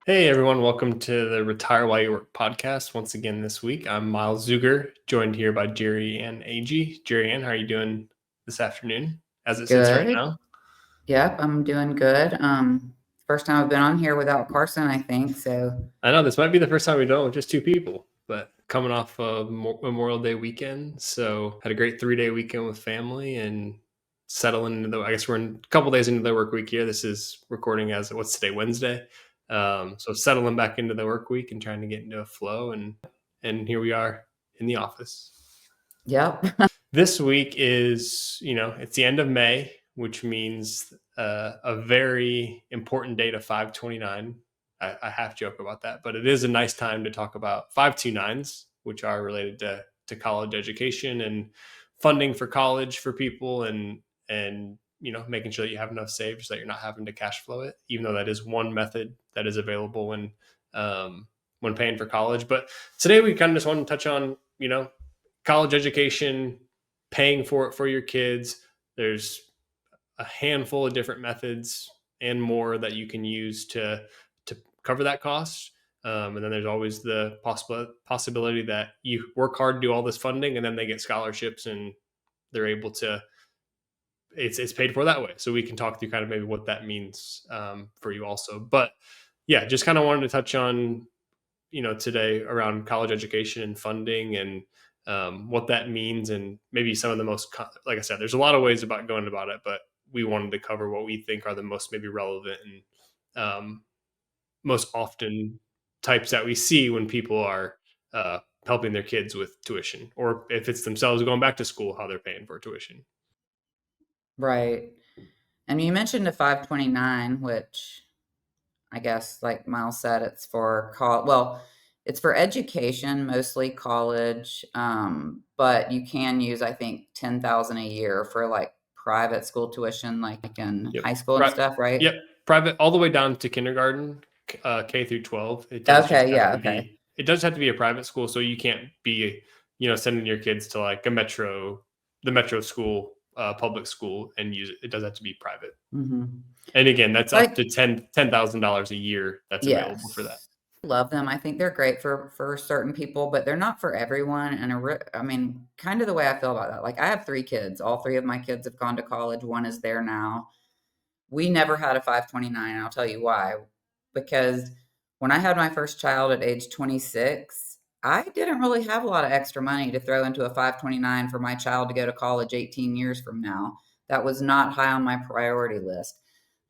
Hey everyone, welcome to the Retire While You Work podcast. Once again this week, I'm Myles Zuger, joined here by Jeri Anne AG. Jeri Anne, how are you doing this afternoon as it sits right Good. now? Yep, I'm doing good. First time I've been on here without Carson, I think. So I know this might be the first time we've done it with just two people, but coming off of Memorial Day weekend, so had a great 3-day weekend with family and settling into I guess we're in a couple days into the work week here. This is recording as what's today, Wednesday. So settling back into the work week and trying to get into a flow, and here we are in the office. yep. This week is, it's the end of May, which means a very important date of 529. I half joke about that, but it is a nice time to talk about 529s, which are related to college education and funding for college for people and making sure that you have enough saved so that you're not having to cash flow it, even though that is one method that is available when paying for college. But today we kind of just want to touch on, college education, paying for it for your kids. There's a handful of different methods and more that you can use to cover that cost. And then there's always the possibility that you work hard, do all this funding, and then they get scholarships and they're able to. It's paid for that way. So we can talk through kind of maybe what that means for you also. But yeah, just kind of wanted to touch on today around college education and funding and what that means, and maybe some of the most, like I said, there's a lot of ways about going about it, but we wanted to cover what we think are the most maybe relevant and most often types that we see when people are helping their kids with tuition, or if it's themselves going back to school, how they're paying for tuition. Right. And you mentioned a 529, which I guess, like Miles said, it's for it's for education, mostly college. But you can use, I think, 10,000 a year for like private school tuition, like in Yep. high school and Right. stuff, right? Yep. Private all the way down to kindergarten, K through 12. It does just Okay, have yeah, to okay. be. It does have to be a private school, so you can't be, sending your kids to like the metro school, public school, and use it. It does have to be private. hmm And again, that's up Like, to $10,000 a year. That's available for that. yes. Love them. I think they're great for certain people, but they're not for everyone. And I mean, kind of the way I feel about that. Like, I have 3 kids. All 3 of my kids have gone to college. One is there now. We never had a 529, and I'll tell you why. Because when I had my first child at age 26, I didn't really have a lot of extra money to throw into a 529 for my child to go to college 18 years from now. That was not high on my priority list.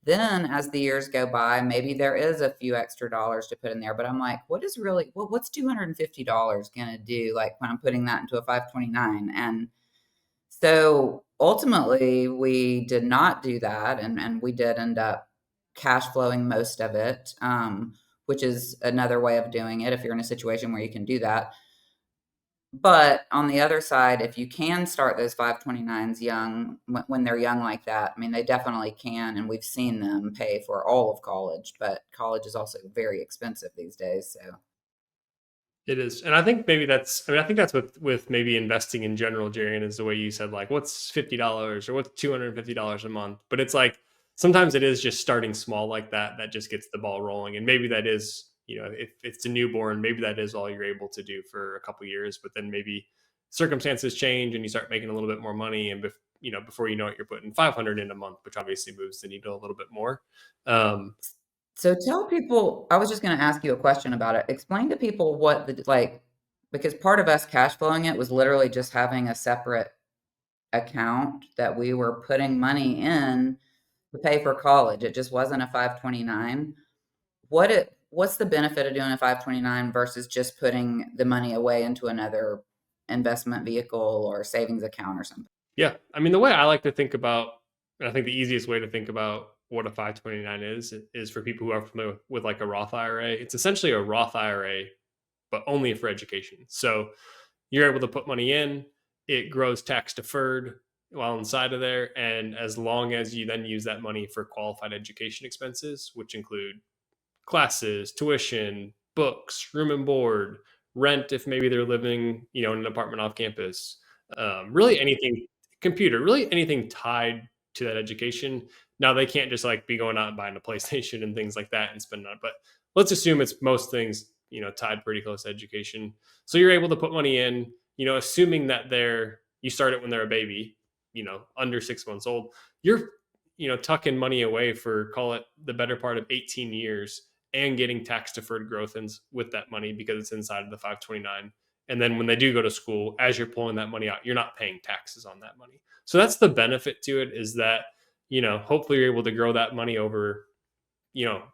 Then as the years go by, maybe there is a few extra dollars to put in there, but I'm like, what's $250 going to do, like, when I'm putting that into a 529? And so ultimately we did not do that, and we did end up cash flowing most of it, which is another way of doing it if you're in a situation where you can do that. But on the other side, if you can start those 529s young, when they're young like that, I mean, they definitely can, and we've seen them pay for all of college, but college is also very expensive these days. So, It is. And I think maybe I think that's with maybe investing in general, Jarian, is the way you said, like, what's $50 or what's $250 a month. But it's like sometimes it is just starting small like that just gets the ball rolling. And maybe that is, if it's a newborn, maybe that is all you're able to do for a couple of years. But then maybe circumstances change and you start making a little bit more money. And before you know it, you're putting 500 in a month, which obviously moves the needle a little bit more. Um, so tell people, I was just going to ask you a question about it. Explain to people what because part of us cash flowing it was literally just having a separate account that we were putting money in to pay for college. It just wasn't a 529. What's the benefit of doing a 529 versus just putting the money away into another investment vehicle or savings account or something? Yeah. I mean, the way I like to think about, and I think the easiest way to think about what a 529 is for people who are familiar with like a Roth IRA. It's essentially a Roth IRA, but only for education. So you're able to put money in, it grows tax deferred while inside of there. And as long as you then use that money for qualified education expenses, which include classes, tuition, books, room and board, rent if maybe they're living, in an apartment off campus, really anything, computer, really anything tied to that education. Now they can't just like be going out and buying a PlayStation and things like that and spending on it, but let's assume it's most things, tied pretty close to education. So you're able to put money in, assuming that you start it when they're a baby, under 6 months old, you're, tucking money away for, call it, the better part of 18 years and getting tax deferred growth with that money because it's inside of the 529. And then when they do go to school, as you're pulling that money out, you're not paying taxes on that money. So that's the benefit to it, is that, hopefully you're able to grow that money over, you know,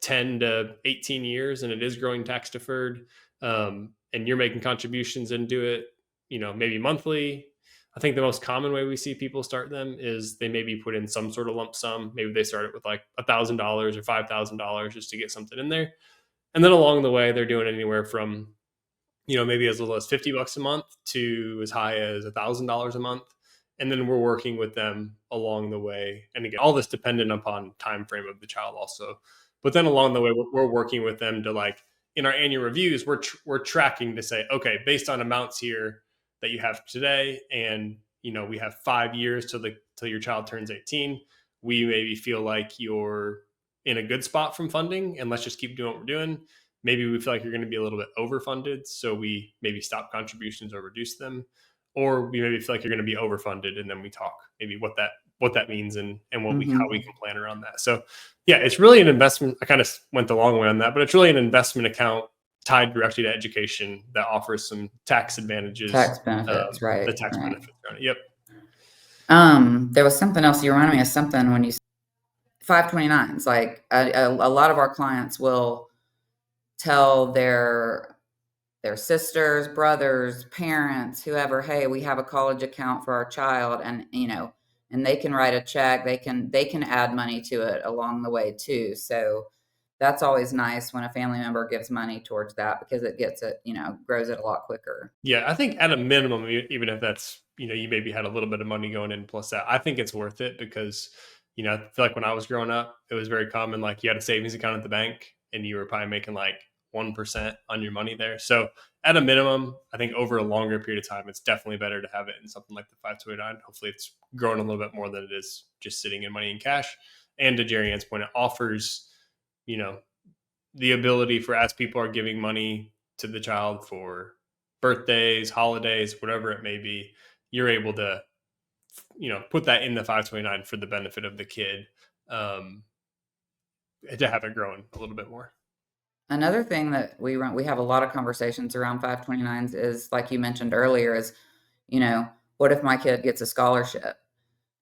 10 to 18 years, and it is growing tax deferred. And you're making contributions into it, maybe monthly. I think the most common way we see people start them is they maybe put in some sort of lump sum. Maybe they start it with like $1,000 or $5,000 just to get something in there. And then along the way, they're doing anywhere from, maybe as little as $50 a month to as high as $1,000 a month. And then we're working with them along the way. And again, all this dependent upon time frame of the child also. But then along the way, we're working with them to, like, in our annual reviews, we're tracking to say, okay, based on amounts here that you have today, and we have 5 years till your child turns 18. We maybe feel like you're in a good spot from funding, and let's just keep doing what we're doing. Maybe we feel like you're going to be a little bit overfunded, so we maybe stop contributions or reduce them, or we maybe feel like you're going to be overfunded, and then we talk maybe what that means, and how we can plan around that. So yeah, it's really an investment. I kind of went the long way on that, but it's really an investment account tied directly to education that offers some tax advantages, Tax benefits, right, the tax right. benefits around it. Yep. There was something else you reminded me of something when you 529s. Like a lot of our clients will tell their sisters, brothers, parents, whoever, hey, we have a college account for our child, and and they can write a check. They can add money to it along the way too. So that's always nice when a family member gives money towards that, because it gets it, grows it a lot quicker. Yeah, I think at a minimum, even if that's, you maybe had a little bit of money going in plus that, I think it's worth it because, I feel like when I was growing up, it was very common. Like, you had a savings account at the bank and you were probably making like 1% on your money there. So at a minimum, I think over a longer period of time, it's definitely better to have it in something like the 529. Hopefully it's growing a little bit more than it is just sitting in money in cash. And to Jeri Ann's point, it offers, you know, the ability for, as people are giving money to the child for birthdays, holidays, whatever it may be, you're able to, put that in the 529 for the benefit of the kid, um, to have it growing a little bit more. Another thing that we have a lot of conversations around 529s is, like you mentioned earlier, is, what if my kid gets a scholarship?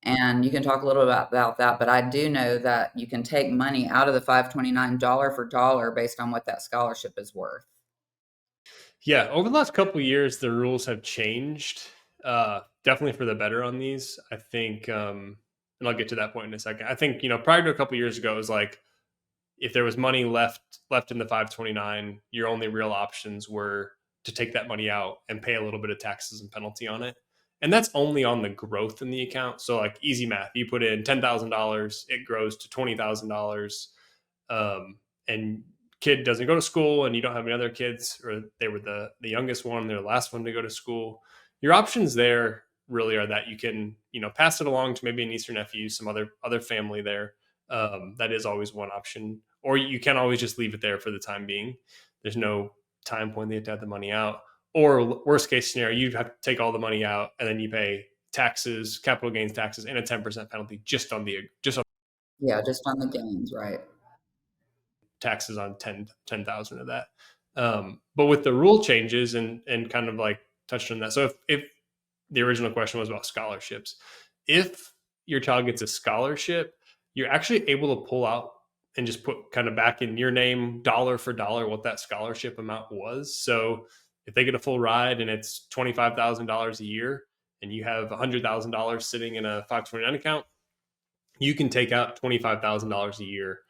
And you can talk a little bit about that, but I do know that you can take money out of the 529 dollar for dollar based on what that scholarship is worth. Yeah, over the last couple of years, the rules have changed, definitely for the better on these. I think, and I'll get to that point in a second. I think, prior to a couple of years ago, it was like, if there was money left in the 529, your only real options were to take that money out and pay a little bit of taxes and penalty on it. And that's only on the growth in the account. So, like, easy math, you put in $10,000, it grows to $20,000, and kid doesn't go to school, and you don't have any other kids, or they were the youngest one, they're the last one to go to school. Your options there really are that you can, pass it along to maybe a niece or nephew, some other family there. That is always one option. Or you can always just leave it there for the time being. There's no time point they have to have the money out. Or worst case scenario, you have to take all the money out and then you pay taxes, capital gains taxes, and a 10% penalty just on Yeah, just on the gains, right? taxes on 10,000 of that. But with the rule changes, and kind of like touched on that. So if the original question was about scholarships, if your child gets a scholarship, you're actually able to pull out and just put kind of back in your name, dollar for dollar, what that scholarship amount was. So if they get a full ride and it's $25,000 a year, and you have $100,000 sitting in a 529 account, you can take out $25,000 a year,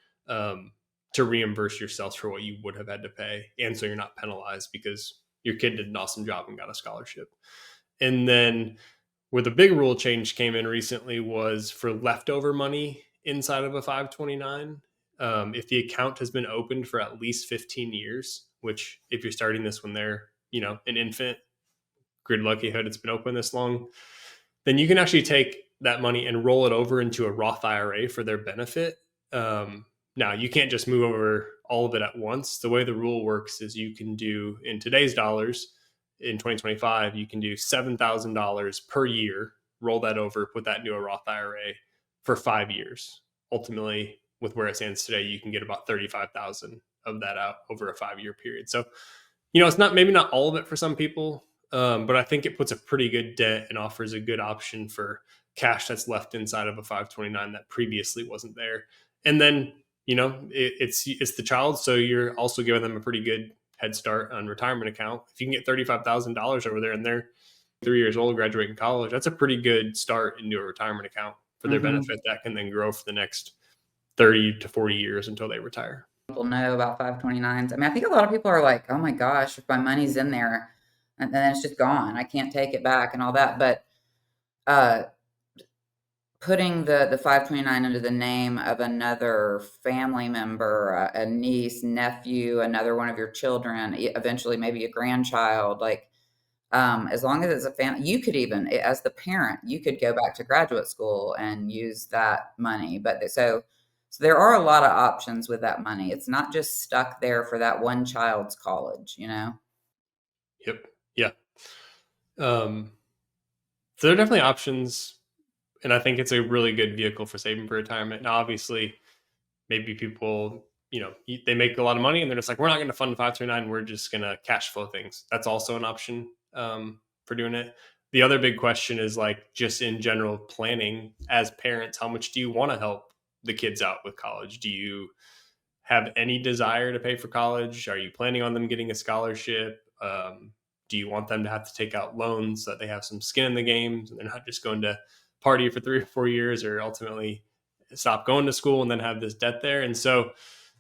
to reimburse yourself for what you would have had to pay. And so you're not penalized because your kid did an awesome job and got a scholarship. And then where the big rule change came in recently was for leftover money inside of a 529. If the account has been opened for at least 15 years, which if you're starting this when they're, an infant, good likelihood it's been open this long, then you can actually take that money and roll it over into a Roth IRA for their benefit. Now, you can't just move over all of it at once. The way the rule works is you can do, in today's dollars, in 2025, you can do $7,000 per year, roll that over, put that into a Roth IRA for 5 years. Ultimately, with where it stands today, you can get about 35,000 of that out over a 5 year period. So, it's not, maybe not all of it for some people, but I think it puts a pretty good dent and offers a good option for cash that's left inside of a 529 that previously wasn't there. And then, it's the child, so you're also giving them a pretty good head start on retirement account. If you can get $35,000 over there and they're 3 years old, graduating college, that's a pretty good start into a retirement account for their Mm-hmm. benefit that can then grow for the next 30 to 40 years until they retire. People know about 529s. I mean, I think a lot of people are like, oh my gosh, if my money's in there and then it's just gone, I can't take it back and all that. But uh, putting the 529 under the name of another family member, a niece, nephew, another one of your children, eventually maybe a grandchild, like as long as it's a family, you could even, as the parent, you could go back to graduate school and use that money. But so there are a lot of options with that money. It's not just stuck there for that one child's college, you know? Yep. Yeah. So there are definitely options, and I think it's a really good vehicle for saving for retirement. Now, obviously, maybe people, they make a lot of money and they're just like, we're not going to fund 529. We're just going to cash flow things. That's also an option for doing it. The other big question is like, just in general planning as parents, how much do you want to help the kids out with college? Do you have any desire to pay for college? Are you planning on them getting a scholarship? Do you want them to have to take out loans so that they have some skin in the game and they're not just going to party for 3 or 4 years or ultimately stop going to school and then have this debt there? And so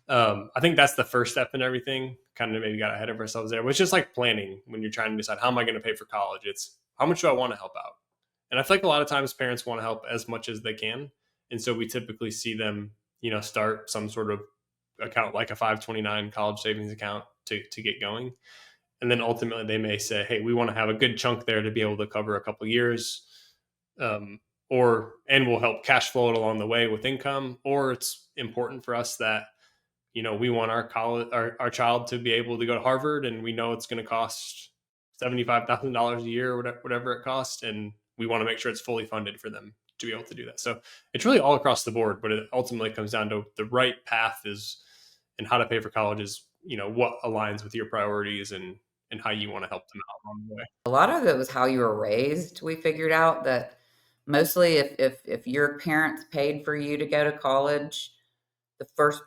I think that's the first step in everything. Kind of maybe got ahead of ourselves there, but it's just like planning when you're trying to decide, how am I going to pay for college? It's how much do I want to help out? And I feel like a lot of times parents want to help as much as they can. And so we typically see them, start some sort of account like a 529 college savings account to get going. And then ultimately they may say, hey, we want to have a good chunk there to be able to cover a couple years. And we'll help cash flow it along the way with income. Or it's important for us that, we want our child to be able to go to Harvard, and we know it's going to cost $75,000 a year or whatever it costs. And we want to make sure it's fully funded for them to be able to do that. So it's really all across the board, but it ultimately comes down to the right path is, and how to pay for college is, what aligns with your priorities and how you want to help them out along the way. A lot of it was how you were raised. We figured out that mostly if your parents paid for you to go to college the first,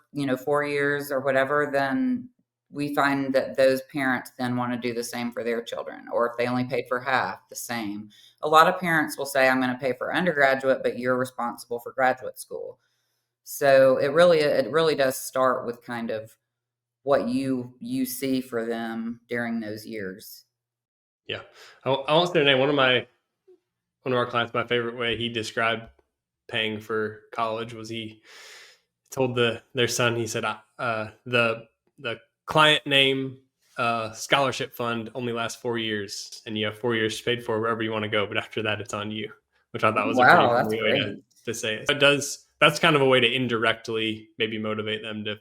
4 years or whatever, then we find that those parents then want to do the same for their children. Or if they only paid for half, the same. A lot of parents will say, I'm going to pay for undergraduate, but you're responsible for graduate school. So it really does start with kind of what you see for them during those years. Yeah. I won't say their name. One of our clients, my favorite way he described paying for college was he told their son, he said, the client name scholarship fund only lasts 4 years, and you have 4 years paid for wherever you want to go, but after that it's on you, which I thought was a pretty Wow, that's funny way great. to say it. It does, that's kind of a way to indirectly maybe motivate them to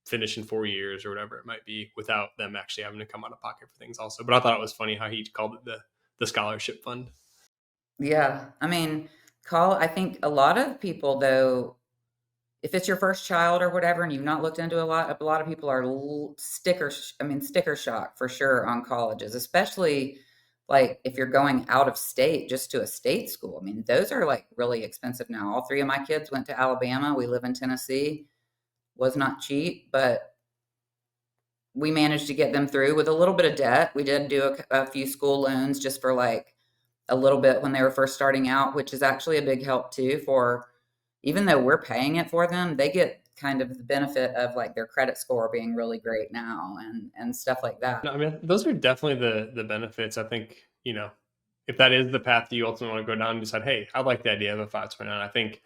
finish in 4 years or whatever it might be without them actually having to come out of pocket for things also. But I thought it was funny how he called it the scholarship fund. Yeah, I mean, call I think a lot of people though, if it's your first child or whatever and you've not looked into a lot of people are sticker shock for sure on colleges, especially like if you're going out of state just to a state school. I mean, those are like really expensive now. All 3 of my kids went to Alabama. We live in Tennessee. Was not cheap, but we managed to get them through with a little bit of debt. We did do a few school loans just for like a little bit when they were first starting out, which is actually a big help too for even though we're paying it for them, they get kind of the benefit of like their credit score being really great now and stuff like that. No, I mean, those are definitely the benefits. I think, if that is the path that you ultimately want to go down and decide, hey, I like the idea of a 529. I think,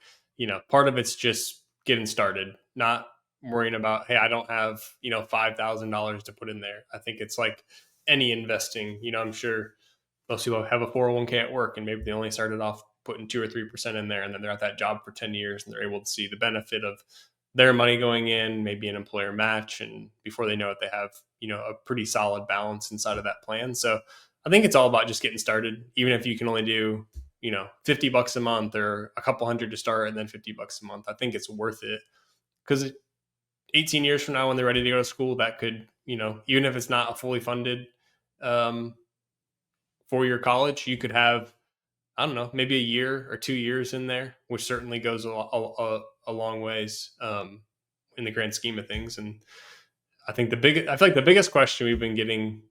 part of it's just getting started, not worrying about, hey, I don't have, $5,000 to put in there. I think it's like any investing, I'm sure most people have a 401k at work and maybe they only started off putting 2 or 3% in there, and then they're at that job for 10 years and they're able to see the benefit of their money going in, maybe an employer match, and before they know it, they have, a pretty solid balance inside of that plan. So I think it's all about just getting started, even if you can only do, $50 a month or a couple hundred to start and then $50 a month. I think it's worth it because 18 years from now, when they're ready to go to school, that could, even if it's not a fully funded um, 4-year college, you could have, I don't know, maybe a year or 2 years in there, which certainly goes a long ways in the grand scheme of things. And I feel like the biggest question we've been getting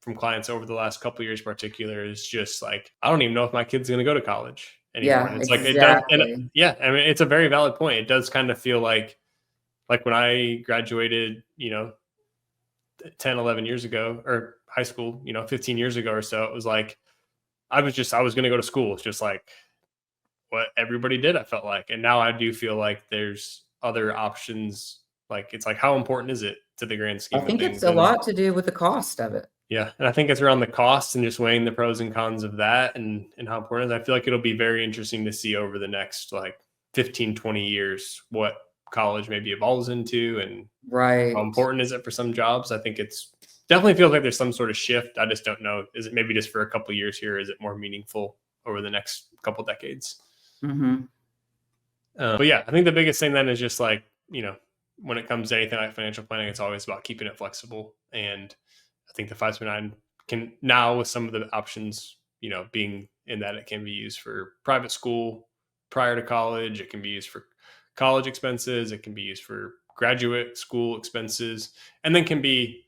from clients over the last couple of years, in particular, is just like, I don't even know if my kid's going to go to college anymore. Yeah, And it's like it does, and exactly. yeah, I mean, it's a very valid point. It does kind of feel like when I graduated, 10, 11 years ago, or high school, 15 years ago or so, it was like I was going to go to school. It's just like what everybody did, I felt like. And now I do feel like there's other options. Like, it's like, how important is it to the grand I scheme of think it's things? a And lot to do with the cost of it. yeah, and I think it's around the cost and just weighing the pros and cons of that, and how important it is. I feel like it'll be very interesting to see over the next like 15, 20 years what college maybe evolves into, and how Right. important is it for some jobs. I think it's definitely feels like there's some sort of shift. I just don't know. Is it maybe just for a couple of years here? Is it more meaningful over the next couple decades? Mhm. But yeah, I think the biggest thing then is just like, when it comes to anything like financial planning, it's always about keeping it flexible. And I think the 529 can now, with some of the options, being in that it can be used for private school prior to college. It can be used for college expenses. It can be used for graduate school expenses, and then can be,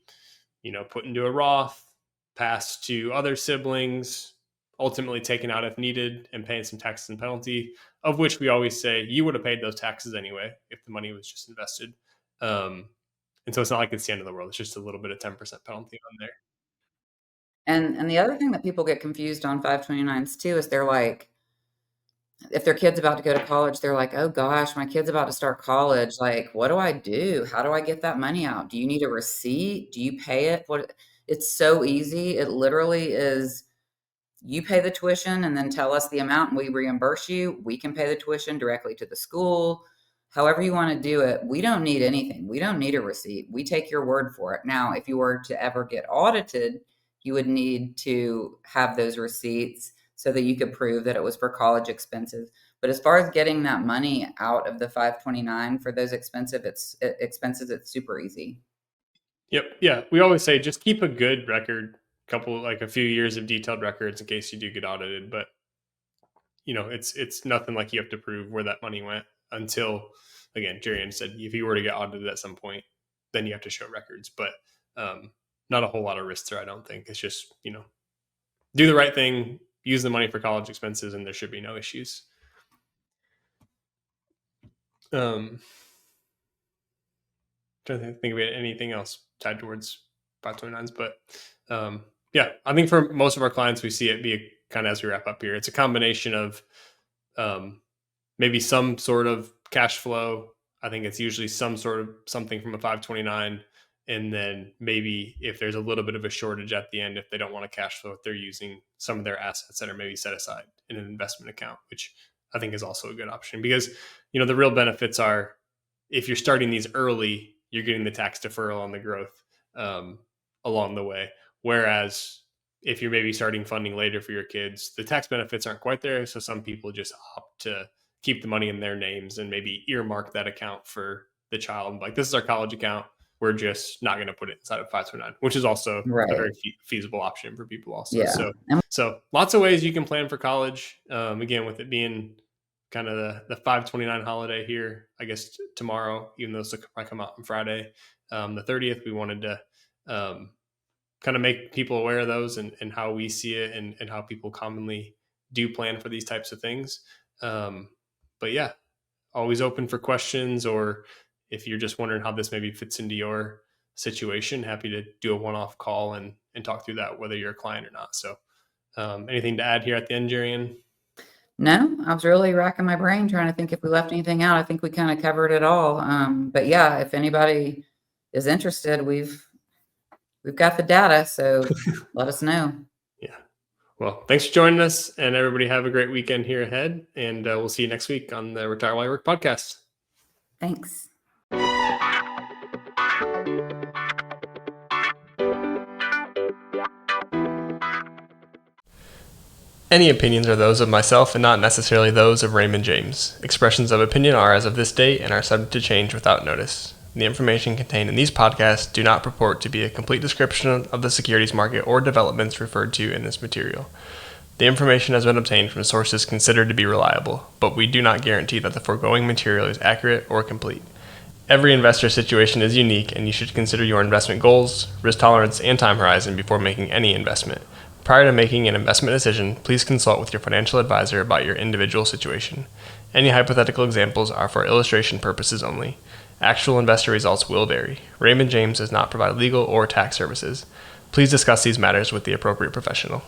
put into a Roth, passed to other siblings, ultimately taken out if needed, and paying some taxes and penalty, of which we always say you would have paid those taxes anyway if the money was just invested. Um, and so it's not like it's the end of the world. It's just a little bit of 10% penalty on there. And the other thing that people get confused on 529s too is they're like, if their kid's about to go to college, they're like, "Oh gosh, my kid's about to start college. Like, what do I do? How do I get that money out? Do you need a receipt? Do you pay it? What?" It's so easy. It literally is, you pay the tuition and then tell us the amount and we reimburse you. We can pay the tuition directly to the school. However you want to do it. We don't need anything. We don't need a receipt. We take your word for it. Now, if you were to ever get audited, you would need to have those receipts so that you could prove that it was for college expenses. But as far as getting that money out of the 529 for those expenses, it's super easy. Yep. Yeah. We always say just keep a good record, like a few years of detailed records in case you do get audited. But it's nothing like you have to prove where that money went until, again, Jeri Anne said, if you were to get audited at some point, then you have to show records. But not a whole lot of risks there, I don't think. It's just, do the right thing, use the money for college expenses, and there should be no issues. Trying to think of anything else tied towards 529s, but yeah, I think for most of our clients, we see it be kind of, as we wrap up here, it's a combination of maybe some sort of cash flow. I think it's usually some sort of something from a 529. And then maybe if there's a little bit of a shortage at the end, if they don't want to cash flow, if they're using some of their assets that are maybe set aside in an investment account, which I think is also a good option because, the real benefits are if you're starting these early, you're getting the tax deferral on the growth along the way. Whereas if you're maybe starting funding later for your kids, the tax benefits aren't quite there. So some people just opt to keep the money in their names and maybe earmark that account for the child. Like, this is our college account. We're just not going to put it inside of 529, which is also a Right. very feasible option for people also. Yeah. And So lots of ways you can plan for college. Again, with it being kind of the 529 holiday here, I guess tomorrow, even though this will probably come out on Friday, the 30th, we wanted to kind of make people aware of those and how we see it and how people commonly do plan for these types of things. But yeah, always open for questions, or if you're just wondering how this maybe fits into your situation, happy to do a one-off call and talk through that, whether you're a client or not. So anything to add here at the end, Jeri Anne? no, I was really racking my brain trying to think if we left anything out. I think we kind of covered it all. But yeah, if anybody is interested, we've got the data, so let us know. Yeah. Well, thanks for joining us, and everybody have a great weekend here ahead. And we'll see you next week on the Retire While You Work podcast. Thanks. Any opinions are those of myself and not necessarily those of Raymond James. Expressions of opinion are as of this date and are subject to change without notice. The information contained in these podcasts do not purport to be a complete description of the securities market or developments referred to in this material. The information has been obtained from sources considered to be reliable, but we do not guarantee that the foregoing material is accurate or complete. Every investor situation is unique, and you should consider your investment goals, risk tolerance, and time horizon before making any investment. Prior to making an investment decision, please consult with your financial advisor about your individual situation. Any hypothetical examples are for illustration purposes only. Actual investor results will vary. Raymond James does not provide legal or tax services. Please discuss these matters with the appropriate professional.